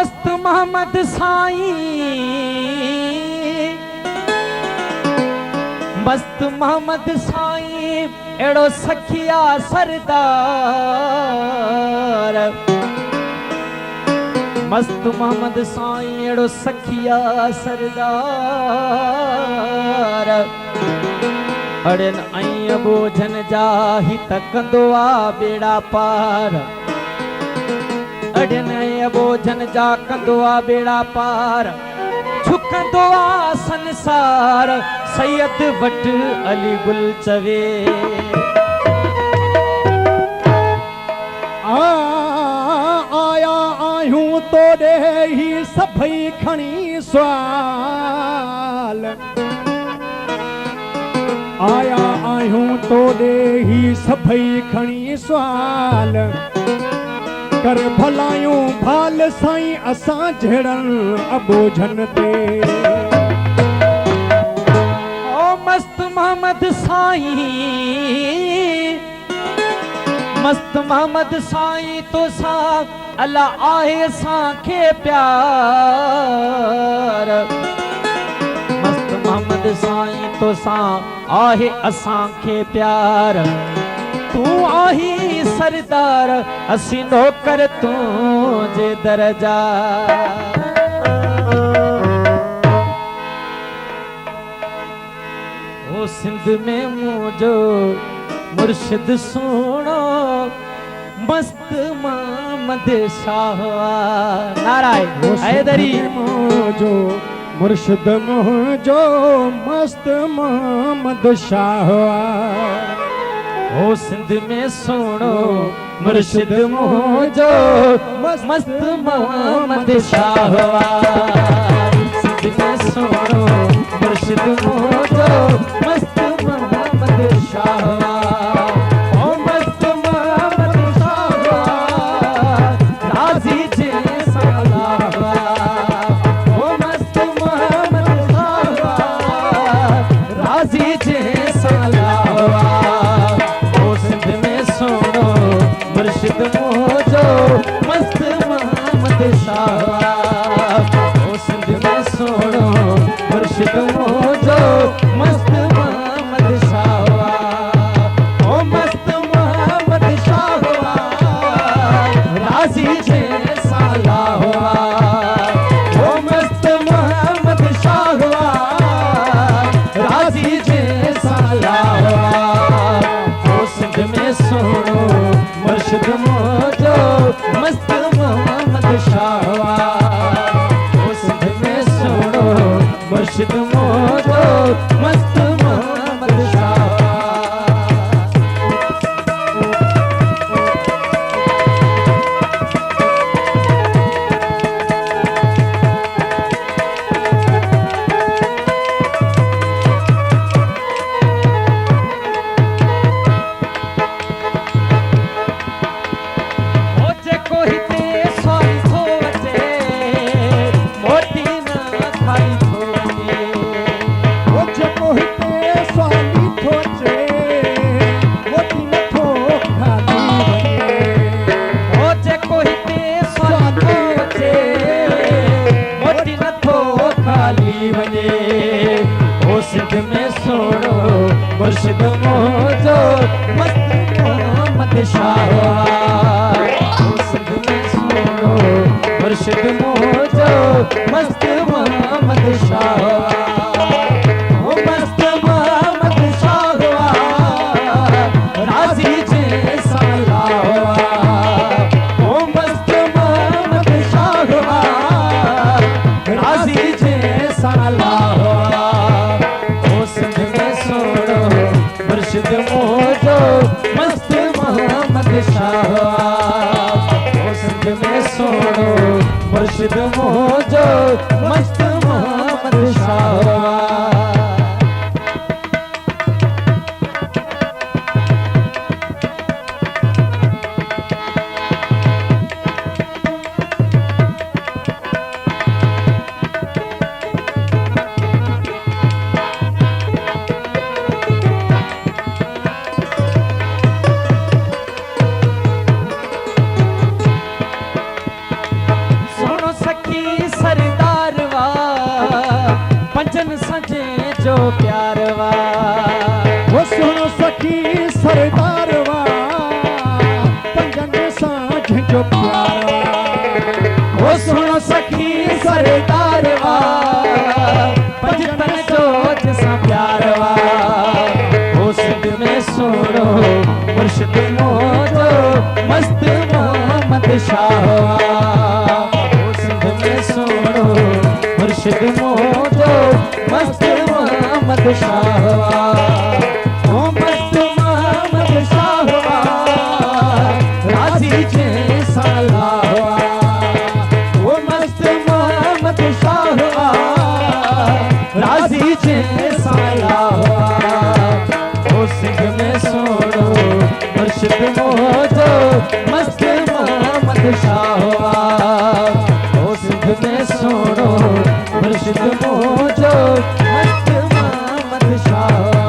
मस्त मोहम्मद साईं, मस्त मोहम्मद साईं एड़ो सखिया सरदार। मस्त मोहम्मद साईं एड़ो सखिया सरदार। अड़न आई बोझन जा हित कंदो आ बेड़ा पार। अड़न आई बोझन जा कंदो आ बेड़ा पार। झुकंदो आ संसार सैयद वट अली गुल चवे। आया आयूं तोड़े ही सभई खणी सवाल। आया आयूं तोड़े ही सभई खणी सवाल। कर भलायूं भाल साईं असां जहिड़न अबोझन ते। ओ मस्त मोहम्मद साईं, मस्त मोहम्मद साईं तो सा अल्लाह आहे असांखे प्यार। मस्त मोहम्मद साईं तो सा आहे असांखे प्यार। तू आही सरदार असी नौकर तुझे दरजा। ओ सिंध में मुझो मुर्शिद सुनो मस्त मोहम्मद शाह। नारायण हैदरी मुझो मुर्शिद मुझो मस्त मोहम्मद शाह। ओ सिंध में सुनो मुर्शिद मुझो मस्त मोहम्मद शाह। सिंध में सुनो मुर्शिद मुझो मस्त मोहम्मद शाह। ओ मस्त मोहम्मद शाह राजी जे सलावा। ओ मस्त मोहम्मद शाह राजी जे सलावा। मुर्शिद मुझो मस्त मोहम्मद शाह। ओ सिंध में सुनो मुर्शिद मुझो मस्त मोहम्मद शाह। ओ मस्त मोहम्मद शाह राजी जे सलाह। ओ मस्त मोहम्मद शाह राजी जे सलाह। ओ सिंध में सुनो मुर्शिद मुझो मस्त मोहम्मद शाह। ओ सिंध में सुनो मुर्शिद मुझो मस्त मोहम्मद शाह। सिंध में सुनो मुर्शिद मुझो मस्त मोहम्मद शाह। ओ सिंध में सुनो मुर्शिद मुझो मस्त मोहम्मद शाह। ओ मस्त मोहम्मद शाह राजी जे सलाह। ओ मस्त मोहम्मद शाह राजी जे सलाह। मुर्शिद मुझो मस्त मोहम्मद शाह। ओ सिंध में सुनो मुर्शिद मुझो मस्त मोहम्मद शाह। सखी सरदारवा पंजन सजे जो प्यारवा वो सुनो सखी सरदारवा पंजन साझ जो प्यारवा वो सुनो सखी सरदारवा पंजन जो जसा प्यारवा वो सिंध में सुनो मुर्शिद मोजो मस्त मोहम्मद शाहवा वो सिंध में सुनो मुर्शिद मोजो मस्त मोहम्मद शाहवा ओ मस्त मोहम्मद शाहवा राजी जे सलाहवा ओ मस्त मोहम्मद शाहवा राजी जे सलाहवा ओ सिंध में सुनो मुर्शिद मोजो मस्त मोहम्मद शाहवा ओ सिंध में सुनो मुर्शिद मोजो मस्त मोहम्मद शाहवा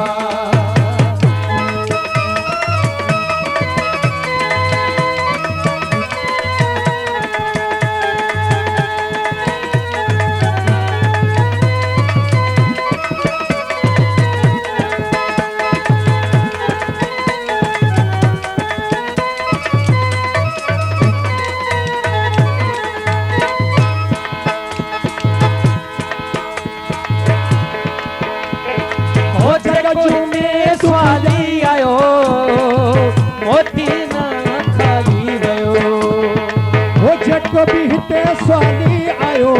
ओ जगजू में स्वाली आयो मोती ना खाली गयो वो जको भी हिते स्वाली आयो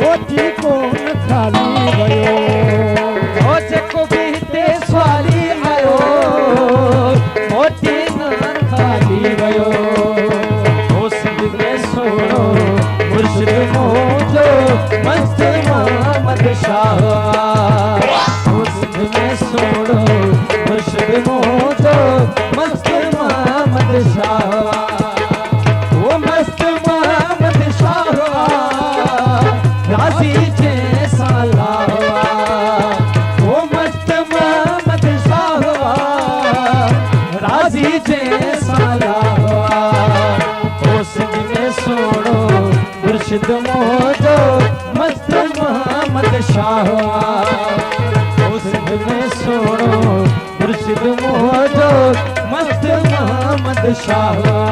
मोती कोन खाली गयो ओ जको भी हिते स्वाली आयो मोती ना खाली गयो ओ सिंध में सुनो मुर्शिद मोजो मस्त मोहम्मद शाहवा ओ सिंध में सुनो मुर्शिद मोजो मस्त मोहम्मद शाहवा ओ मस्त मोहम्मद शाहवा राजी जे सलाहवा ओ मस्त मोहम्मद शाहवा राजी जे सलाहवा ओ सिंध में सुनो मुर्शिद मोजो मस्त मोहम्मद शाहवा ओ सिंध में सुनो मुर्शिद मोजो मस्त मोहम्मद शाहवा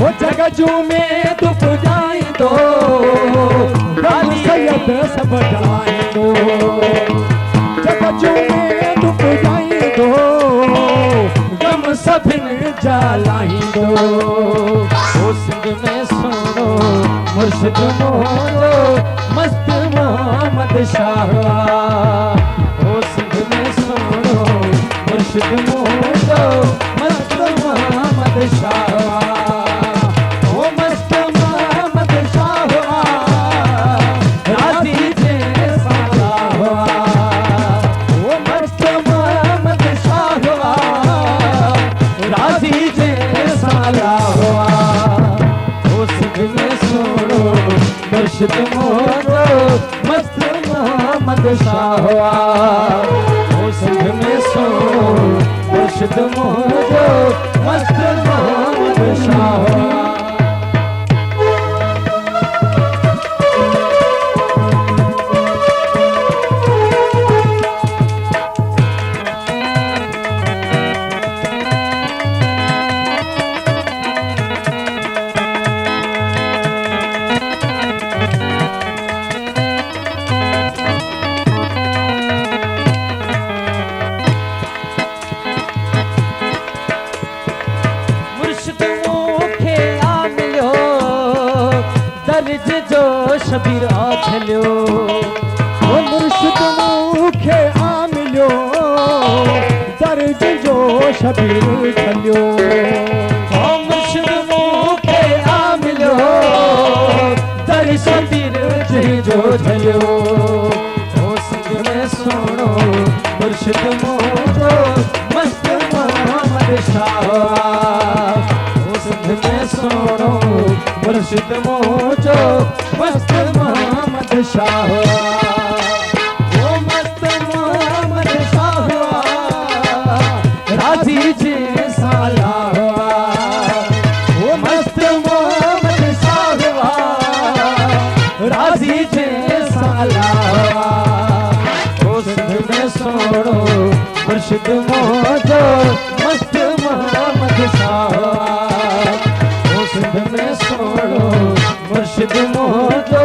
वो जगजू में दुख जाए दो गम सैयद सब जलाए दो जगजू में दुख जाए दो गम सभिन जलाए दो ओ सिंध में सुनो मुर्शिद मोजो मस्त मोहम्मद शाहवा ओ सिंध में सुनो मुर्शिद मोजो मस्त मोहम्मद शाहवा ओ मस्त मोहम्मद शाहवा राजी जे सलाहवा ओ मस्त मोहम्मद शाहवा राजी जे सलाहवा ओ सिंध में सुनो मुर्शिद मोजो मस्त मोहम्मद शाहवा ओ सिंध में सुनो मुर्शिद मोजो मस्त मोहम्मद शाहवा दर्ज जो शबीर आ छलियो वो मुर्शिद मूंखे आ मिलियो दर्ज जो शबीर छलियो ओ मुर्शिद मूंखे आ मिलियो दर्ज शबीर जो छलियो ओ सिंध में मुर्शिद मोजो मस्त मोहम्मद शाह हुआ, वो मस्त मोहम्मद शाह हुआ, राजी जे साला हुआ, वो मस्त मोहम्मद शाह हुआ, राजी जे साला हुआ, वो सिंध में सोड़ो मुर्शिद मोजो मस्त मोहम्मद शाह हुआ, वो सिंध में सोड़ो मुर्शिद मोजो